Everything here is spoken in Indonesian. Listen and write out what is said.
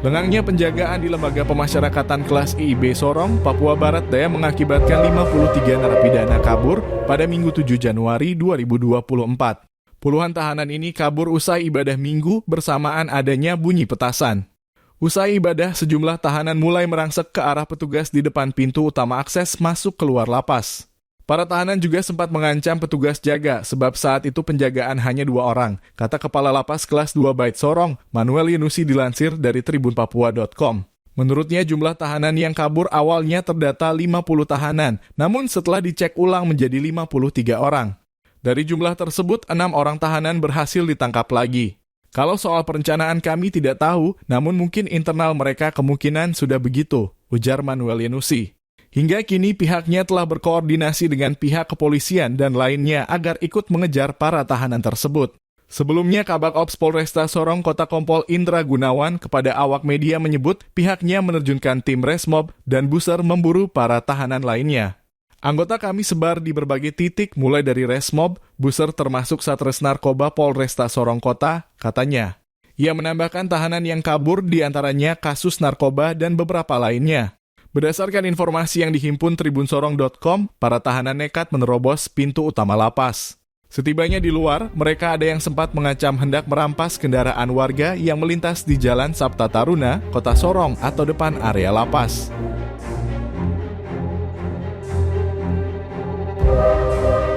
Lengangnya penjagaan di Lembaga Pemasyarakatan Kelas IIB Sorong, Papua Barat Daya mengakibatkan 53 narapidana kabur pada Minggu 7 Januari 2024. Puluhan tahanan ini kabur usai ibadah minggu bersamaan adanya bunyi petasan. Usai ibadah, sejumlah tahanan mulai merangsek ke arah petugas di depan pintu utama akses masuk keluar lapas. Para tahanan juga sempat mengancam petugas jaga sebab saat itu penjagaan hanya 2 orang, kata Kepala Lapas Kelas 2 Bait Sorong, Manuel Yunusi dilansir dari tribunpapua.com. Menurutnya jumlah tahanan yang kabur awalnya terdata 50 tahanan, namun setelah dicek ulang menjadi 53 orang. Dari jumlah tersebut, 6 orang tahanan berhasil ditangkap lagi. Kalau soal perencanaan kami tidak tahu, namun mungkin internal mereka kemungkinan sudah begitu, ujar Manuel Yunusi. Hingga kini pihaknya telah berkoordinasi dengan pihak kepolisian dan lainnya agar ikut mengejar para tahanan tersebut. Sebelumnya, Kabak Ops Polresta Sorong Kota Kompol Indra Gunawan kepada awak media menyebut pihaknya menerjunkan tim Resmob dan Buser memburu para tahanan lainnya. Anggota kami sebar di berbagai titik mulai dari Resmob, Buser termasuk Satres Narkoba Polresta Sorong Kota, katanya. Ia menambahkan tahanan yang kabur diantaranya kasus narkoba dan beberapa lainnya. Berdasarkan informasi yang dihimpun tribunsorong.com, para tahanan nekat menerobos pintu utama lapas. Setibanya di luar, mereka ada yang sempat mengancam hendak merampas kendaraan warga yang melintas di Jalan Sabta Taruna, Kota Sorong atau depan area lapas.